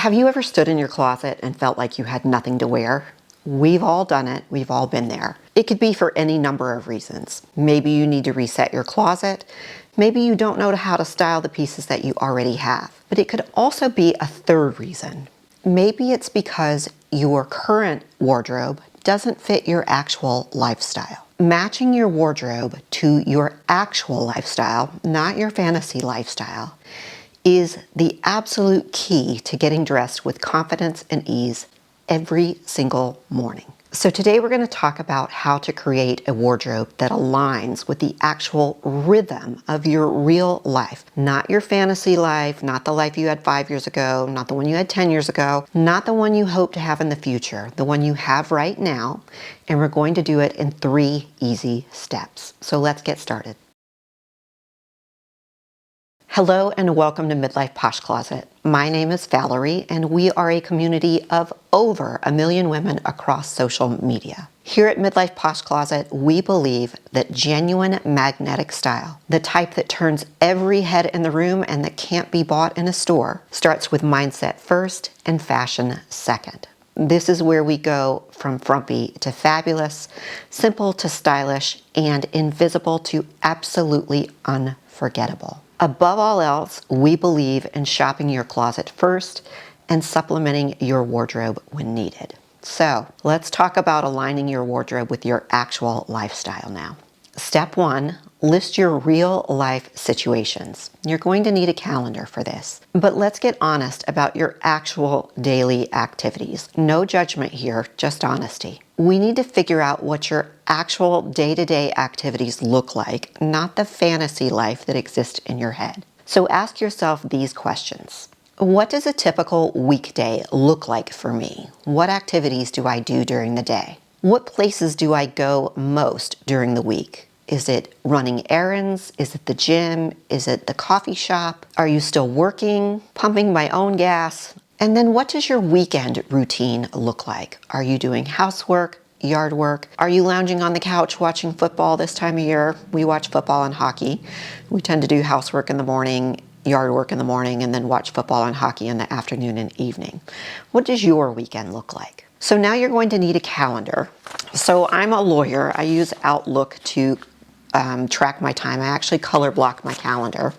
Have you ever stood in your closet and felt like you had nothing to wear? We've all done it. We've all been there. It could be for any number of reasons. Maybe you need to reset your closet. Maybe you don't know how to style the pieces that you already have. But it could also be a third reason. Maybe it's because your current wardrobe doesn't fit your actual lifestyle. Matching your wardrobe to your actual lifestyle, not your fantasy lifestyle, is the absolute key to getting dressed with confidence and ease every single morning. So today we're going to talk about how to create a wardrobe that aligns with the actual rhythm of your real life. Not your fantasy life, not the life you had 5 years ago, not the one you had 10 years ago, not the one you hope to have in the future, the one you have right now. And we're going to do it in 3 easy steps. So let's get started. Hello and welcome to Midlife Posh Closet. My name is Valerie and we are a community of over 1 million women across social media. Here at Midlife Posh Closet, we believe that genuine magnetic style, the type that turns every head in the room and that can't be bought in a store, starts with mindset first and fashion second. This is where we go from frumpy to fabulous, simple to stylish, and invisible to absolutely unforgettable. Above all else, we believe in shopping your closet first and supplementing your wardrobe when needed. So let's talk about aligning your wardrobe with your actual lifestyle now. Step 1, list your real life situations. You're going to need a calendar for this. But let's get honest about your actual daily activities. No judgment here, just honesty. We need to figure out what your actual day-to-day activities look like, not the fantasy life that exists in your head. So ask yourself these questions. What does a typical weekday look like for me? What activities do I do during the day? What places do I go most during the week? Is it running errands? Is it the gym? Is it the coffee shop? Are you still working? Pumping my own gas? And then what does your weekend routine look like? Are you doing housework, yard work? Are you lounging on the couch watching football this time of year? We watch football and hockey. We tend to do housework in the morning, yard work in the morning, and then watch football and hockey in the afternoon and evening. What does your weekend look like? So now you're going to need a calendar. So I'm a lawyer. I use Outlook to track my time. I actually color block my calendar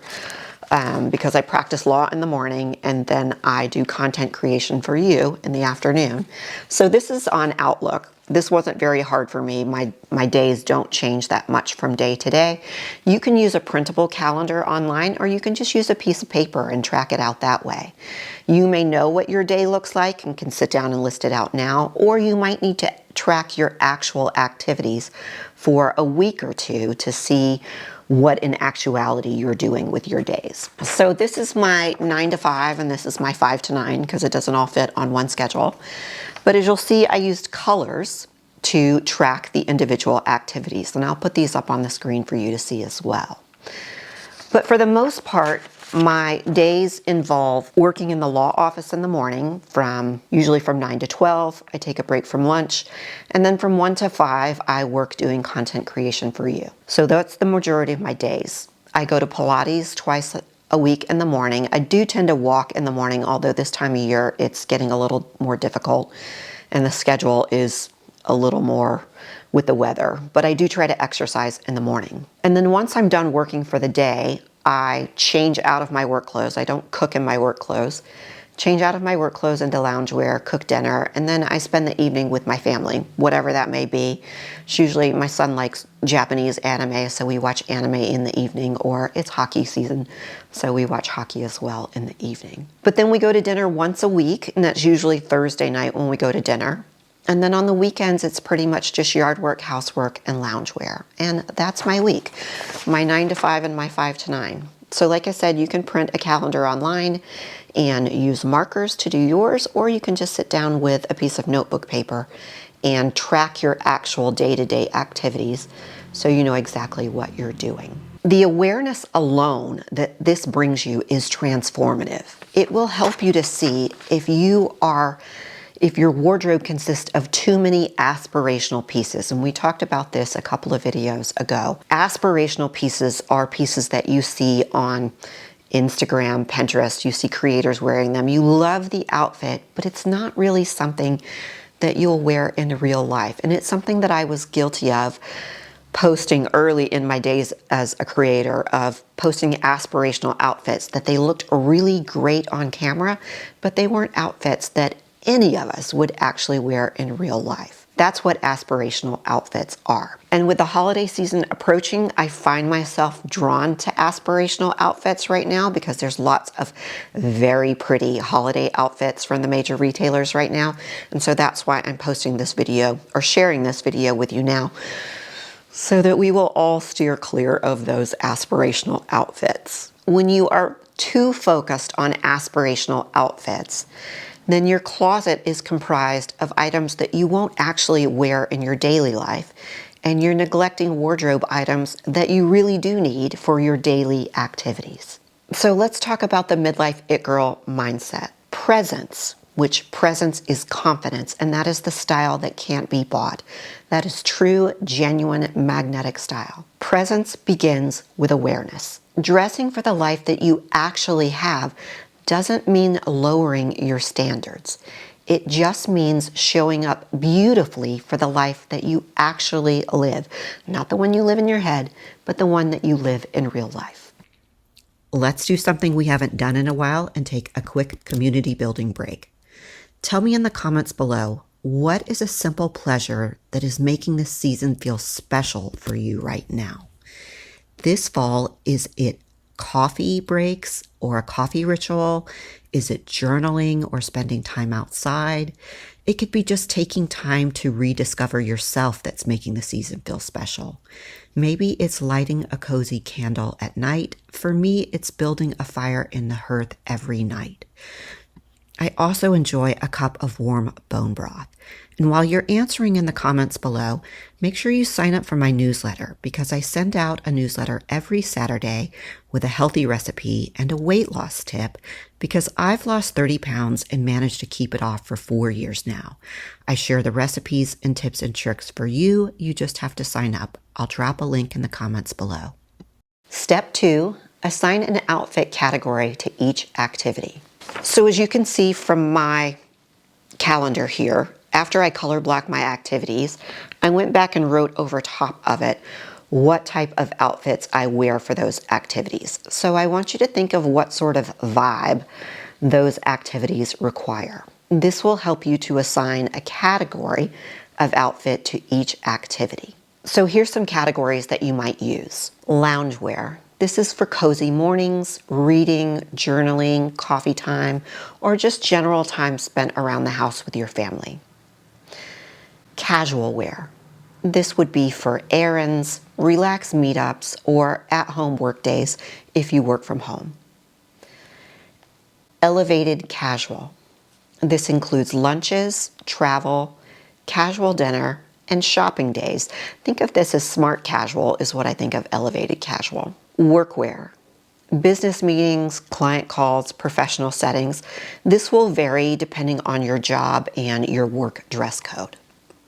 because I practice law in the morning and then I do content creation for you in the afternoon. So this is on Outlook. This wasn't very hard for me. My days don't change that much from day to day. You can use a printable calendar online or you can just use a piece of paper and track it out that way. You may know what your day looks like and can sit down and list it out now, or you might need to track your actual activities for a week or two to see what in actuality you're doing with your days. So this is my 9 to 5 and this is my 5 to 9 because it doesn't all fit on one schedule. But as you'll see, I used colors to track the individual activities, and I'll put these up on the screen for you to see as well. But for the most part, my days involve working in the law office in the morning usually from 9 to 12. I take a break from lunch. And then from 1 to 5, I work doing content creation for you. So that's the majority of my days. I go to Pilates twice a week in the morning. I do tend to walk in the morning, although this time of year it's getting a little more difficult and the schedule is a little more with the weather. But I do try to exercise in the morning. And then once I'm done working for the day, I change out of my work clothes. I don't cook in my work clothes. Change out of my work clothes into loungewear, cook dinner, and then I spend the evening with my family, whatever that may be. It's usually my son likes Japanese anime, so we watch anime in the evening, or it's hockey season, so we watch hockey as well in the evening. But then we go to dinner once a week, and that's usually Thursday night when we go to dinner. And then on the weekends, it's pretty much just yard work, housework, and loungewear. And that's my week, my 9 to 5 and my 5 to 9. So like I said, you can print a calendar online and use markers to do yours, or you can just sit down with a piece of notebook paper and track your actual day-to-day activities so you know exactly what you're doing. The awareness alone that this brings you is transformative. It will help you to see if your wardrobe consists of too many aspirational pieces. And we talked about this a couple of videos ago. Aspirational pieces are pieces that you see on Instagram, Pinterest, you see creators wearing them. You love the outfit, but it's not really something that you'll wear in real life. And it's something that I was guilty of posting early in my days as a creator, of posting aspirational outfits that they looked really great on camera, but they weren't outfits that any of us would actually wear in real life. That's what aspirational outfits are. And with the holiday season approaching, I find myself drawn to aspirational outfits right now because there's lots of very pretty holiday outfits from the major retailers right now. And so that's why I'm posting this video or sharing this video with you now, so that we will all steer clear of those aspirational outfits. When you are too focused on aspirational outfits, then your closet is comprised of items that you won't actually wear in your daily life, and you're neglecting wardrobe items that you really do need for your daily activities. So let's talk about the midlife it girl mindset. Presence, which presence is confidence, and that is the style that can't be bought. That is true, genuine, magnetic style. Presence begins with awareness. Dressing for the life that you actually have doesn't mean lowering your standards. It just means showing up beautifully for the life that you actually live. Not the one you live in your head, but the one that you live in real life. Let's do something we haven't done in a while and take a quick community building break. Tell me in the comments below, what is a simple pleasure that is making this season feel special for you right now? This fall, is it coffee breaks or a coffee ritual? Is it journaling or spending time outside? It could be just taking time to rediscover yourself that's making the season feel special. Maybe it's lighting a cozy candle at night. For me, it's building a fire in the hearth every night. I also enjoy a cup of warm bone broth. And while you're answering in the comments below, make sure you sign up for my newsletter, because I send out a newsletter every Saturday with a healthy recipe and a weight loss tip, because I've lost 30 pounds and managed to keep it off for 4 years now. I share the recipes and tips and tricks for you. You just have to sign up. I'll drop a link in the comments below. Step 2, assign an outfit category to each activity. So as you can see from my calendar here, after I color blocked my activities, I went back and wrote over top of it what type of outfits I wear for those activities. So I want you to think of what sort of vibe those activities require. This will help you to assign a category of outfit to each activity. So here's some categories that you might use. Loungewear. This is for cozy mornings, reading, journaling, coffee time, or just general time spent around the house with your family. Casual wear. This would be for errands, relaxed meetups, or at-home work days if you work from home. Elevated casual. This includes lunches, travel, casual dinner, and shopping days. Think of this as smart casual is what I think of elevated casual. Workwear. Business meetings, client calls, professional settings. This will vary depending on your job and your work dress code.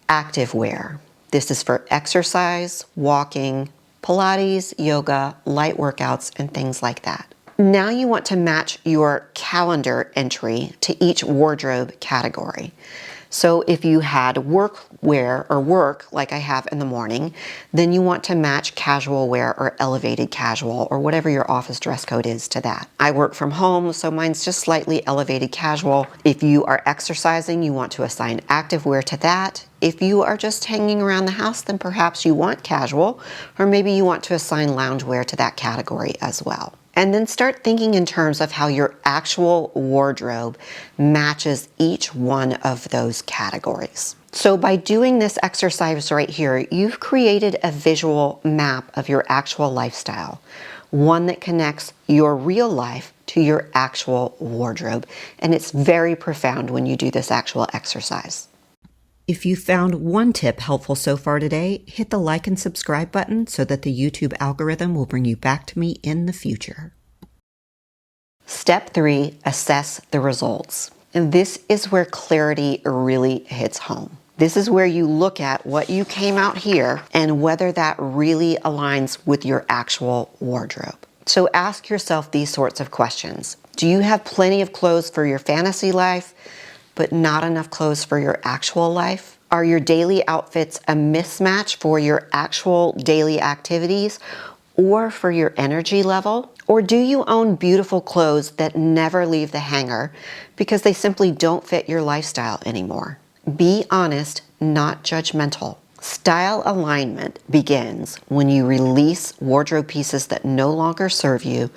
Active wear. This is for exercise, walking, Pilates, yoga, light workouts, and things like that. Now you want to match your calendar entry to each wardrobe category. So if you had workwear or work like I have in the morning, then you want to match casual wear or elevated casual or whatever your office dress code is to that. I work from home, so mine's just slightly elevated casual. If you are exercising, you want to assign active wear to that. If you are just hanging around the house, then perhaps you want casual, or maybe you want to assign loungewear to that category as well. And then start thinking in terms of how your actual wardrobe matches each one of those categories. So by doing this exercise right here, you've created a visual map of your actual lifestyle, one that connects your real life to your actual wardrobe. And it's very profound when you do this actual exercise. If you found one tip helpful so far today, hit the like and subscribe button so that the YouTube algorithm will bring you back to me in the future. Step 3, assess the results. And this is where clarity really hits home. This is where you look at what you came out here and whether that really aligns with your actual wardrobe. So ask yourself these sorts of questions. Do you have plenty of clothes for your fantasy life, but not enough clothes for your actual life? Are your daily outfits a mismatch for your actual daily activities or for your energy level? Or do you own beautiful clothes that never leave the hanger because they simply don't fit your lifestyle anymore? Be honest, not judgmental. Style alignment begins when you release wardrobe pieces that no longer serve you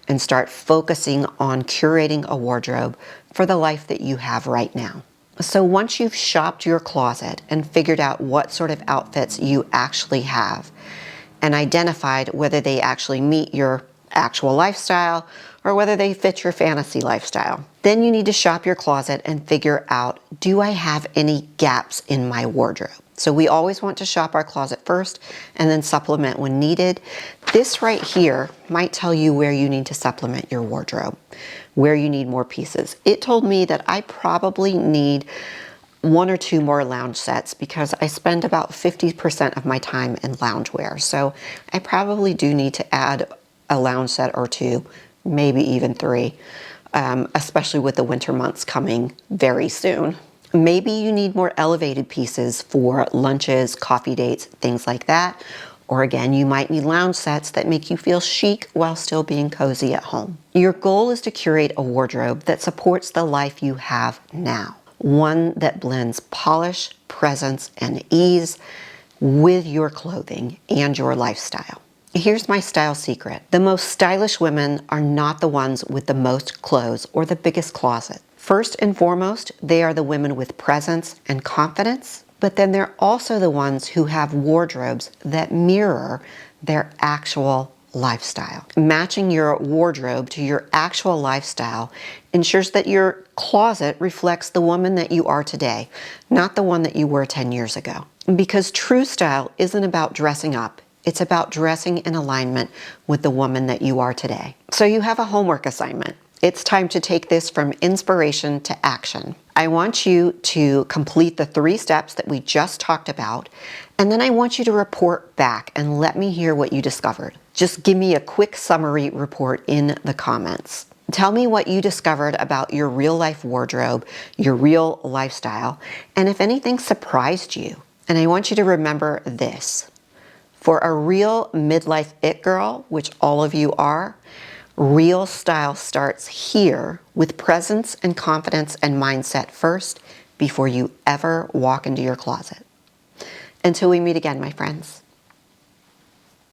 and start focusing on curating a wardrobe for the life that you have right now. So once you've shopped your closet and figured out what sort of outfits you actually have and identified whether they actually meet your actual lifestyle or whether they fit your fantasy lifestyle, then you need to shop your closet and figure out, do I have any gaps in my wardrobe? So we always want to shop our closet first and then supplement when needed. This right here might tell you where you need to supplement your wardrobe, where you need more pieces. It told me that I probably need 1 or 2 more lounge sets because I spend about 50% of my time in loungewear. So I probably do need to add a lounge set or 2, maybe even 3, especially with the winter months coming very soon. Maybe you need more elevated pieces for lunches, coffee dates, things like that. Or again, you might need lounge sets that make you feel chic while still being cozy at home. Your goal is to curate a wardrobe that supports the life you have now. One that blends polish, presence, and ease with your clothing and your lifestyle. Here's my style secret. The most stylish women are not the ones with the most clothes or the biggest closet. First and foremost, they are the women with presence and confidence, but then they're also the ones who have wardrobes that mirror their actual lifestyle. Matching your wardrobe to your actual lifestyle ensures that your closet reflects the woman that you are today, not the one that you were 10 years ago. Because true style isn't about dressing up. It's about dressing in alignment with the woman that you are today. So you have a homework assignment. It's time to take this from inspiration to action. I want you to complete the 3 steps that we just talked about, and then I want you to report back and let me hear what you discovered. Just give me a quick summary report in the comments. Tell me what you discovered about your real life wardrobe, your real lifestyle, and if anything surprised you. And I want you to remember this. For a real midlife it girl, which all of you are, real style starts here with presence and confidence and mindset first before you ever walk into your closet. Until we meet again, my friends.